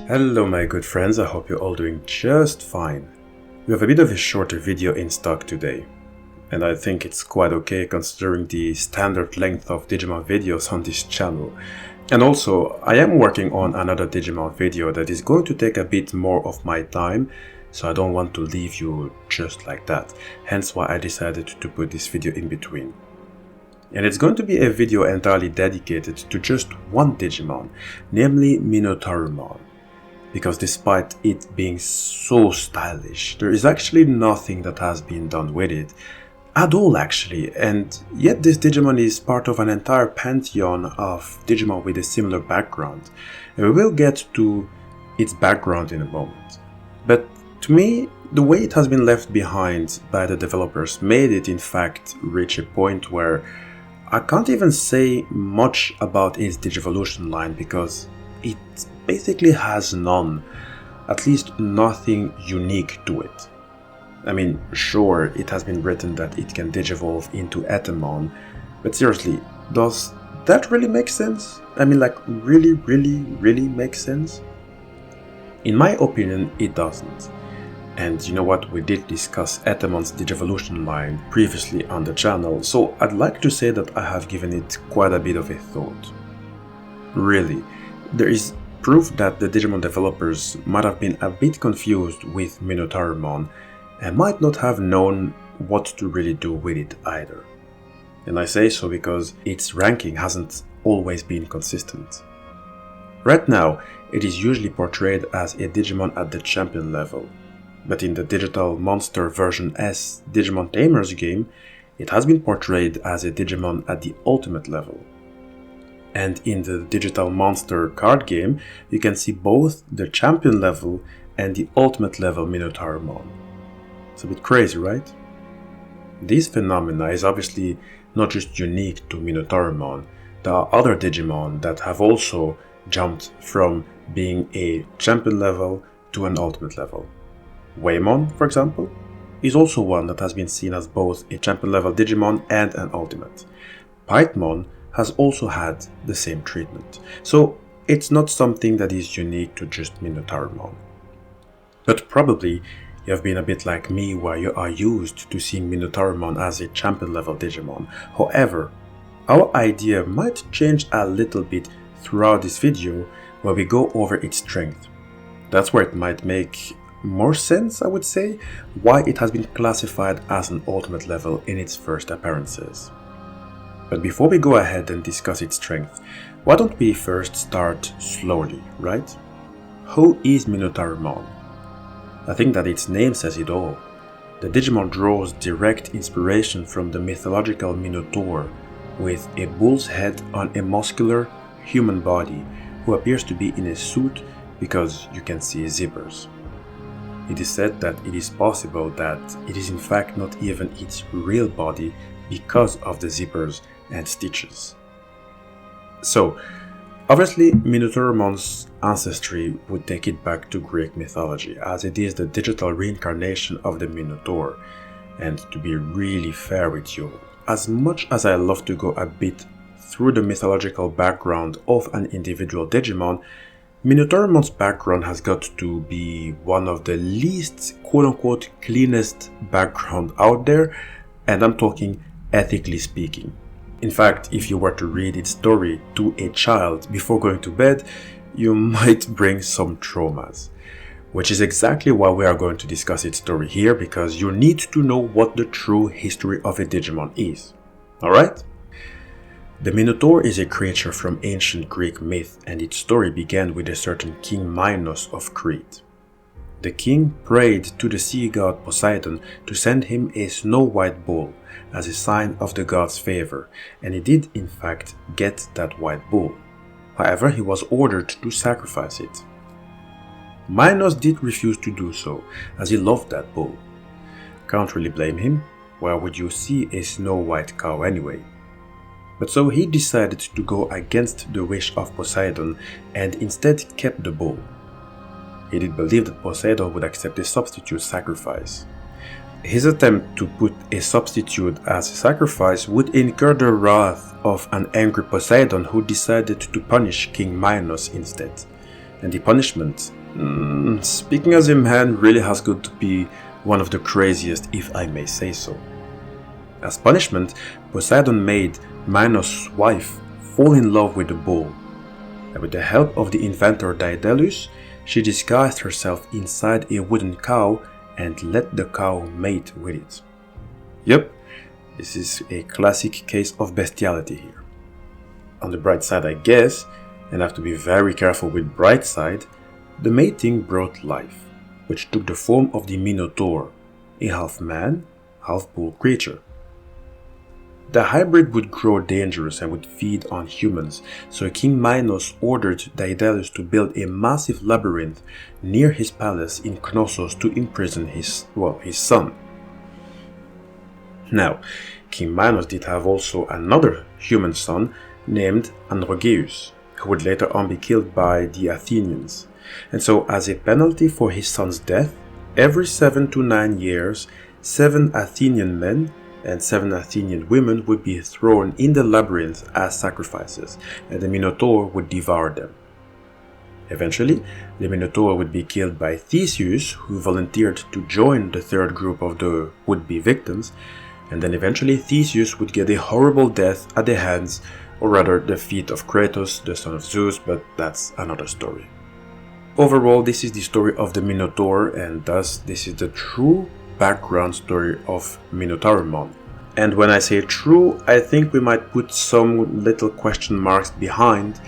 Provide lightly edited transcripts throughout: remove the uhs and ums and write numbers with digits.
Hello my good friends, I hope you're all doing just fine. We have a bit of a shorter video in stock today, and I think it's quite okay considering the standard length of Digimon videos on this channel. And also, I am working on another Digimon video that is going to take a bit more of my time, so I don't want to leave you just like that, hence why I decided to put this video in between. And it's going to be a video entirely dedicated to just one Digimon, namely Minotaurmon. Because despite it being so stylish, there is actually nothing that has been done with it at all actually, and yet this Digimon is part of an entire pantheon of Digimon with a similar background, and we will get to its background in a moment. But to me, the way it has been left behind by the developers made it in fact reach a point where I can't even say much about its Digivolution line because it basically has none, at least nothing unique to it. I mean, sure, it has been written that it can digivolve into Etemon, but seriously, does that really make sense? I mean, like, really make sense? In my opinion, it doesn't. And you know what, we did discuss Etemon's Digivolution line previously on the channel, so I'd like to say that I have given it quite a bit of a thought. Really, there is proof that the Digimon developers might have been a bit confused with Minotaurmon and might not have known what to really do with it either. And I say so because its ranking hasn't always been consistent. Right now, it is usually portrayed as a Digimon at the champion level, but in the Digital Monster version S Digimon Tamers game, it has been portrayed as a Digimon at the ultimate level. And in the Digital Monster card game, you can see both the champion level and the ultimate level Minotaurmon. It's a bit crazy, right? This phenomena is obviously not just unique to Minotaurmon. There are other Digimon that have also jumped from being a champion level to an ultimate level. Waymon, for example, is also one that has been seen as both a champion level Digimon and an ultimate. Pythmon has also had the same treatment, so it's not something that is unique to just Minotaurmon. But probably you have been a bit like me where you are used to seeing Minotaurmon as a champion level Digimon. However, our idea might change a little bit throughout this video where we go over its strength. That's where it might make more sense, I would say, why it has been classified as an ultimate level in its first appearances. But before we go ahead and discuss its strength, why don't we first start slowly, right? Who is Minotaurmon? I think that its name says it all. The Digimon draws direct inspiration from the mythological Minotaur, with a bull's head on a muscular human body who appears to be in a suit because you can see zippers. It is said that it is possible that it is in fact not even its real body because of the zippers and stitches. So, obviously Minotaurmon's ancestry would take it back to Greek mythology, as it is the digital reincarnation of the Minotaur. And to be really fair with you, as much as I love to go a bit through the mythological background of an individual Digimon, Minotaurmon's background has got to be one of the least quote-unquote cleanest background out there, and I'm talking ethically speaking. In fact, if you were to read its story to a child before going to bed, you might bring some traumas. Which is exactly why we are going to discuss its story here, because you need to know what the true history of a Digimon is. Alright? The Minotaur is a creature from ancient Greek myth, and its story began with a certain King Minos of Crete. The king prayed to the sea god Poseidon to send him a snow-white bull as a sign of the god's favor, and he did in fact get that white bull. However, he was ordered to sacrifice it. Minos did refuse to do so, as he loved that bull. Can't really blame him, where would you see a snow-white cow anyway? But so he decided to go against the wish of Poseidon and instead kept the bull. He did believe that Poseidon would accept a substitute sacrifice. His attempt to put a substitute as a sacrifice would incur the wrath of an angry Poseidon, who decided to punish King Minos instead. And the punishment, speaking as a man, really has got to be one of the craziest, if I may say so. As punishment, Poseidon made Minos' wife fall in love with the bull, and with the help of the inventor Daedalus, she disguised herself inside a wooden cow and let the cow mate with it. Yep, this is a classic case of bestiality here. On the bright side, I guess, and I have to be very careful with bright side, the mating brought life, which took the form of the Minotaur, a half man, half bull creature. The hybrid would grow dangerous and would feed on humans, so King Minos ordered Daedalus to build a massive labyrinth near his palace in Knossos to imprison his son. Now, King Minos did have also another human son named Androgeus, who would later on be killed by the Athenians. And so, as a penalty for his son's death, every 7 to 9 years, 7 Athenian men and 7 Athenian women would be thrown in the labyrinth as sacrifices, and the Minotaur would devour them. Eventually, the Minotaur would be killed by Theseus, who volunteered to join the third group of the would-be victims, and then eventually Theseus would get a horrible death at the hands, or rather the feet of Kratos, the son of Zeus, but that's another story. Overall, this is the story of the Minotaur, and thus this is the true background story of Minotaurmon. And when I say true, I think we might put some little question marks behind,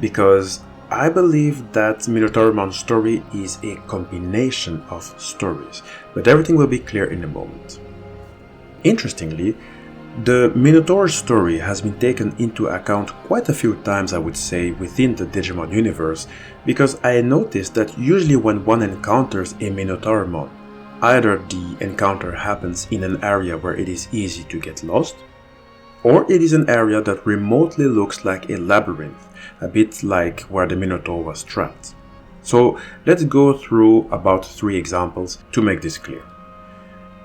because I believe that Minotaurmon's story is a combination of stories, but everything will be clear in a moment. Interestingly, the Minotaur story has been taken into account quite a few times, I would say, within the Digimon universe, because I noticed that usually when one encounters a Minotaurmon, either the encounter happens in an area where it is easy to get lost, or it is an area that remotely looks like a labyrinth, a bit like where the Minotaur was trapped. So let's go through about 3 examples to make this clear.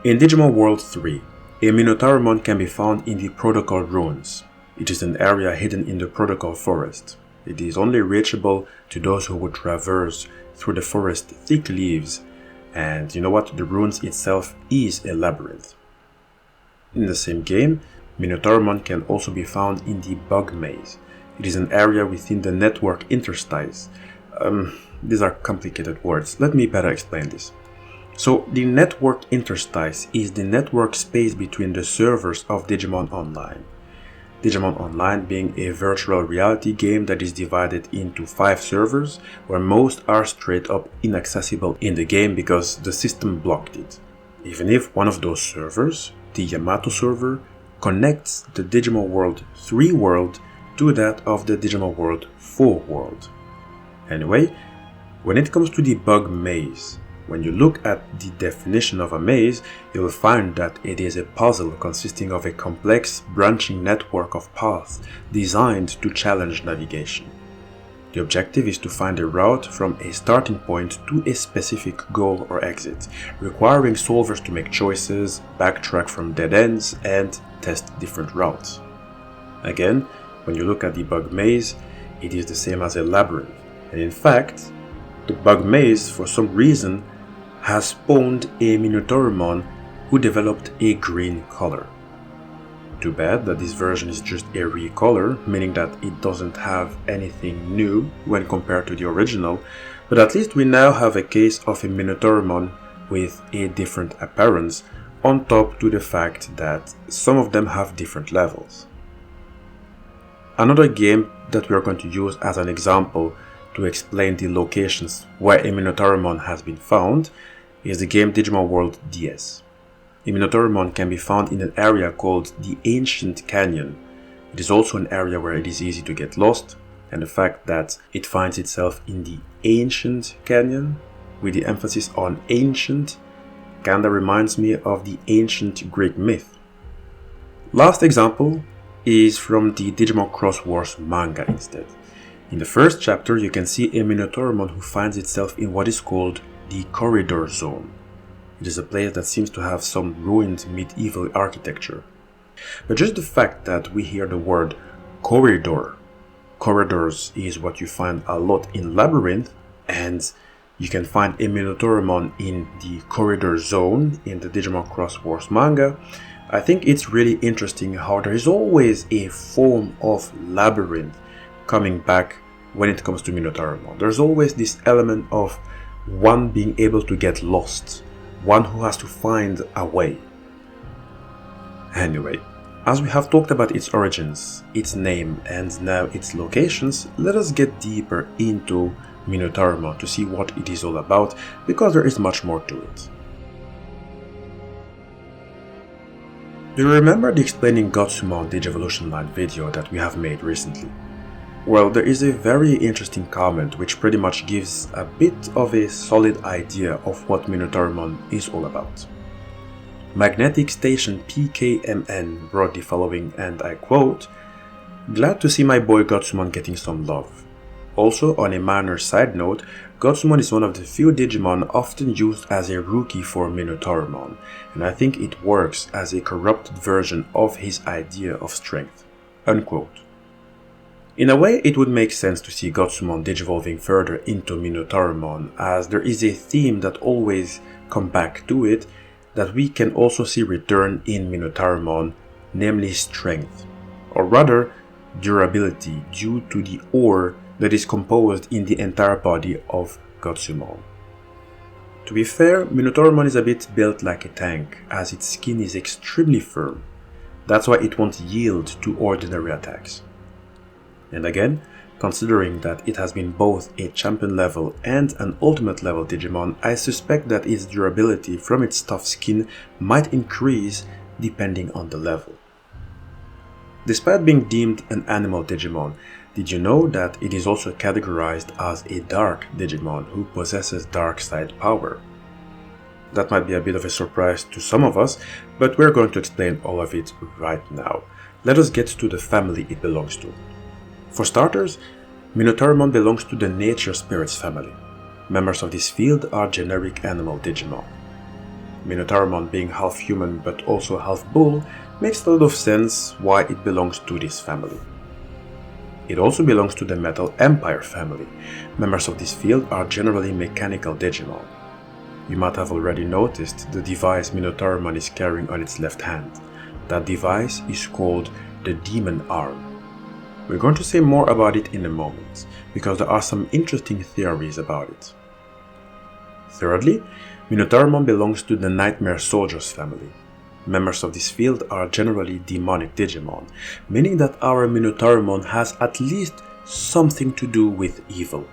In Digimon World 3, a Minotaurmon can be found in the Protocol Ruins. It is an area hidden in the Protocol Forest. It is only reachable to those who would traverse through the forest's thick leaves, and you know what, the ruins itself is a labyrinth. In the same game, Minotaurmon can also be found in the Bug Maze. It is an area within the network interstice. These are complicated words, let me better explain this. So, the network interstice is the network space between the servers of Digimon Online. Digimon Online being a virtual reality game that is divided into 5 servers, where most are straight up inaccessible in the game because the system blocked it. Even if one of those servers, the Yamato server, connects the Digimon World 3 world to that of the Digimon World 4 world. Anyway, when it comes to the Bug Maze, when you look at the definition of a maze, you will find that it is a puzzle consisting of a complex branching network of paths designed to challenge navigation. The objective is to find a route from a starting point to a specific goal or exit, requiring solvers to make choices, backtrack from dead ends, and test different routes. Again, when you look at the Bug Maze, it is the same as a labyrinth, and in fact, the Bug Maze, for some reason, has spawned a Minotaurmon who developed a green color. Too bad that this version is just a recolor, meaning that it doesn't have anything new when compared to the original, but at least we now have a case of a Minotaurmon with a different appearance, on top to the fact that some of them have different levels. Another game that we are going to use as an example to explain the locations where a Minotaurmon has been found is the game Digimon World DS. A Minotaurmon can be found in an area called the Ancient Canyon. It is also an area where it is easy to get lost, and the fact that it finds itself in the Ancient Canyon, with the emphasis on ancient, kinda reminds me of the ancient Greek myth. Last example is from the Digimon Cross Wars manga instead. In the first chapter, you can see a Minotaurmon who finds itself in what is called the Corridor Zone. It is a place that seems to have some ruined medieval architecture. But just the fact that we hear the word corridor, corridors is what you find a lot in Labyrinth, and you can find a Minotaurmon in the Corridor Zone in the Digimon Cross Wars manga. I think it's really interesting how there is always a form of labyrinth coming back when it comes to Minotaurmon. There's always this element of one being able to get lost, one who has to find a way. Anyway, as we have talked about its origins, its name, and now its locations, let us get deeper into Minotaurmon to see what it is all about, because there is much more to it. Do you remember the Explaining Gotsumon Digivolution line video that we have made recently? Well, there is a very interesting comment which pretty much gives a bit of a solid idea of what Minotaurmon is all about. Magnetic Station PKMN wrote the following, and I quote, "Glad to see my boy Gotsumon getting some love. Also, on a minor side note, Gotsumon is one of the few Digimon often used as a rookie for Minotaurmon, and I think it works as a corrupted version of his idea of strength." Unquote. In a way, it would make sense to see Gotsumon digivolving further into Minotaurmon, as there is a theme that always comes back to it that we can also see return in Minotaurmon, namely strength, or rather durability, due to the ore that is composed in the entire body of Gotsumon. To be fair, Minotaurmon is a bit built like a tank, as its skin is extremely firm. That's why it won't yield to ordinary attacks. And again, considering that it has been both a champion level and an ultimate level Digimon, I suspect that its durability from its tough skin might increase depending on the level. Despite being deemed an animal Digimon, did you know that it is also categorized as a dark Digimon who possesses dark side power? That might be a bit of a surprise to some of us, but we're going to explain all of it right now. Let us get to the family it belongs to. For starters, Minotaurmon belongs to the Nature Spirits family. Members of this field are generic animal Digimon. Minotaurmon being half human but also half bull makes a lot of sense why it belongs to this family. It also belongs to the Metal Empire family. Members of this field are generally mechanical Digimon. You might have already noticed the device Minotaurmon is carrying on its left hand. That device is called the Demon Arm. We're going to say more about it in a moment, because there are some interesting theories about it. Thirdly, Minotaurmon belongs to the Nightmare Soldiers family. Members of this field are generally demonic Digimon, meaning that our Minotaurmon has at least something to do with evil,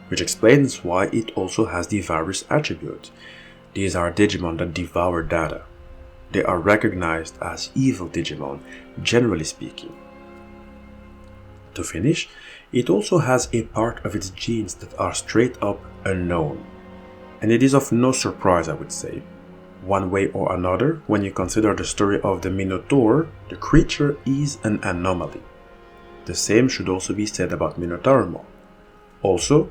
which explains why it also has the virus attribute. These are Digimon that devour data. They are recognized as evil Digimon, generally speaking. To finish, it also has a part of its genes that are straight up unknown. And it is of no surprise, I would say. One way or another, when you consider the story of the Minotaur, the creature is an anomaly. The same should also be said about Minotaurmon. Also,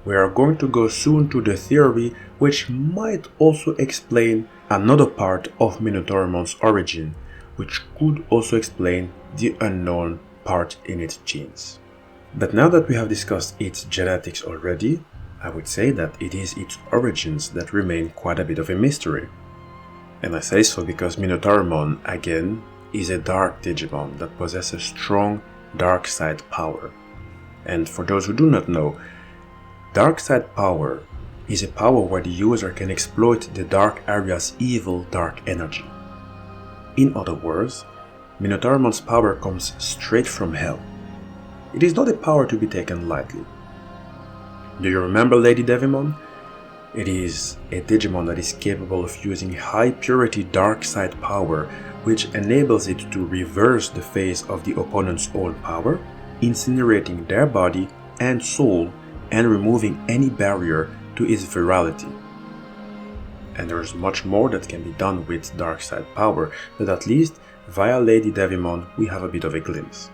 we are going to go soon to the theory which might also explain another part of Minotaurmon's origin, which could also explain the unknown part in its genes. But now that we have discussed its genetics already, I would say that it is its origins that remain quite a bit of a mystery. And I say so because Minotaurmon, again, is a dark Digimon that possesses strong dark side power. And for those who do not know, dark side power is a power where the user can exploit the dark area's evil dark energy. In other words, Minotaurmon's power comes straight from hell. It is not a power to be taken lightly. Do you remember Lady Devimon? It is a Digimon that is capable of using high purity dark side power, which enables it to reverse the phase of the opponent's own power, incinerating their body and soul and removing any barrier to its virality. And there is much more that can be done with dark side power, but at least via Lady Devimon we have a bit of a glimpse.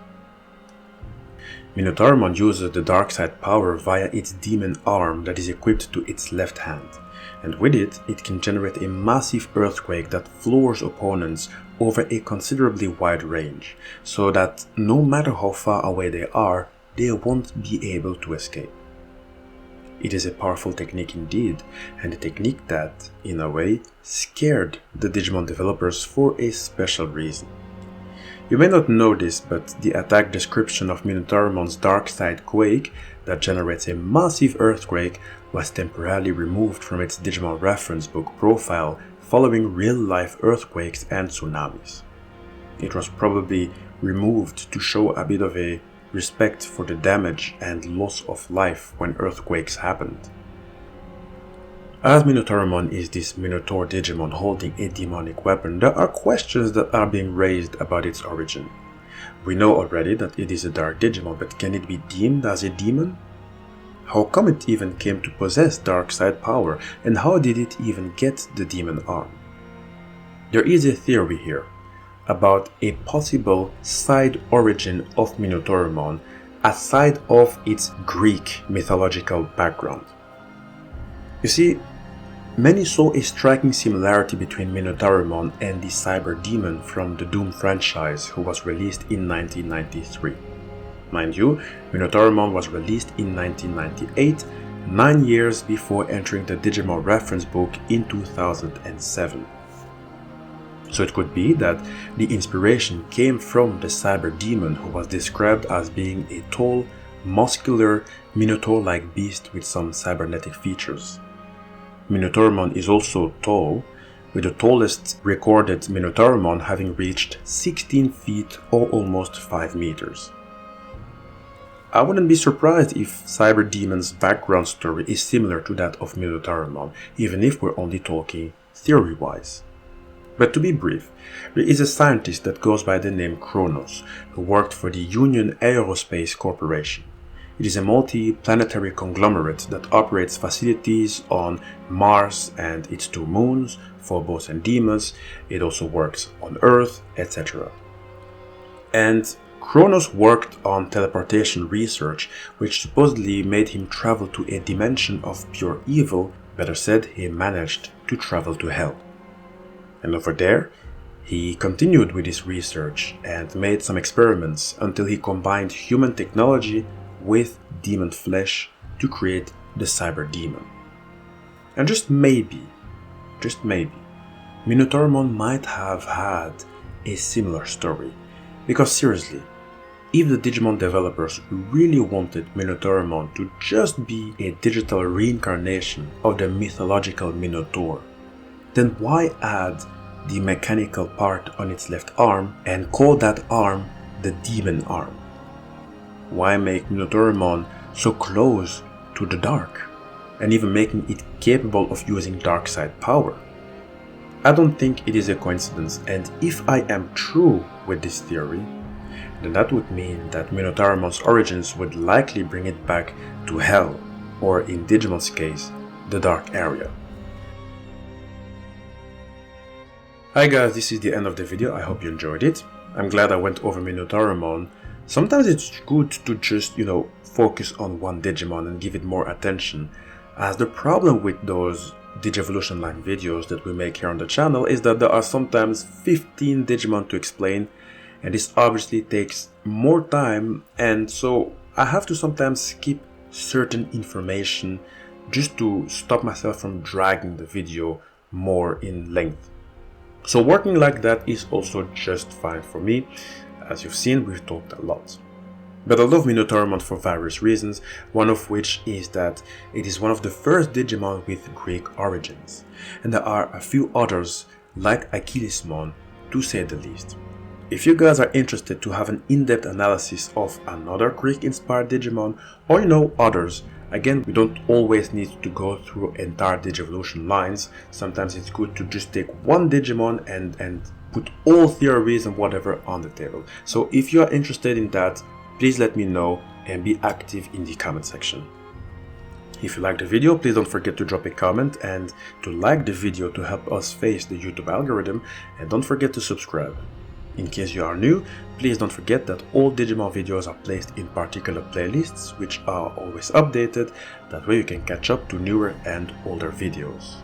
Minotaurmon uses the dark side power via its demon arm that is equipped to its left hand, and with it, it can generate a massive earthquake that floors opponents over a considerably wide range, so that no matter how far away they are, they won't be able to escape. It is a powerful technique indeed, and a technique that, in a way, scared the Digimon developers for a special reason. You may not know this, but the attack description of Minotaurmon's Dark Side Quake that generates a massive earthquake was temporarily removed from its Digimon reference book profile following real-life earthquakes and tsunamis. It was probably removed to show a bit of a respect for the damage and loss of life when earthquakes happened. As Minotaurmon is this Minotaur Digimon holding a demonic weapon, there are questions that are being raised about its origin. We know already that it is a dark Digimon, but can it be deemed as a demon? How come it even came to possess dark side power, and how did it even get the demon arm? There is a theory here about a possible side origin of Minotaurmon aside of its Greek mythological background. You see, many saw a striking similarity between Minotaurmon and the cyber demon from the Doom franchise who was released in 1993. Mind you, Minotaurmon was released in 1998, 9 years before entering the Digimon reference book in 2007. So it could be that the inspiration came from the cyber demon who was described as being a tall, muscular, minotaur-like beast with some cybernetic features. Minotaurmon is also tall, with the tallest recorded Minotaurmon having reached 16 feet or almost 5 meters. I wouldn't be surprised if Cyber Demon's background story is similar to that of Minotaurmon, even if we're only talking theory-wise. But to be brief, there is a scientist that goes by the name Kronos, who worked for the Union Aerospace Corporation. It is a multi-planetary conglomerate that operates facilities on Mars and its 2 moons, Phobos and Deimos. It also works on Earth, etc. And Kronos worked on teleportation research, which supposedly made him travel to a dimension of pure evil. Better said, he managed to travel to hell. And over there, he continued with his research and made some experiments until he combined human technology with demon flesh to create the cyber demon. And just maybe, Minotaurmon might have had a similar story. Because seriously, if the Digimon developers really wanted Minotaurmon to just be a digital reincarnation of the mythological Minotaur, then why add the mechanical part on its left arm and call that arm the demon arm? Why make Minotaurmon so close to the dark, and even making it capable of using dark side power? I don't think it is a coincidence, and if I am true with this theory, then that would mean that Minotaurmon's origins would likely bring it back to hell, or in Digimon's case, the dark area. Hi guys, this is the end of the video. I hope you enjoyed it. I'm glad I went over Minotaurmon. Sometimes it's good to just, focus on one Digimon and give it more attention, as the problem with those Digivolution line videos that we make here on the channel is that there are sometimes 15 Digimon to explain, and this obviously takes more time, and so I have to sometimes skip certain information just to stop myself from dragging the video more in length. So working like that is also just fine for me. As you've seen, we've talked a lot. But I love Minotaurmon for various reasons, one of which is that it is one of the first Digimon with Greek origins, and there are a few others like Achillesmon, to say the least. If you guys are interested to have an in-depth analysis of another Greek-inspired Digimon, or others, again, we don't always need to go through entire Digivolution lines. Sometimes it's good to just take one Digimon and put all theories and whatever on the table. So if you are interested in that, please let me know and be active in the comment section. If you liked the video, please don't forget to drop a comment and to like the video to help us face the YouTube algorithm, and don't forget to subscribe. In case you are new, please don't forget that all Digimon videos are placed in particular playlists which are always updated, that way you can catch up to newer and older videos.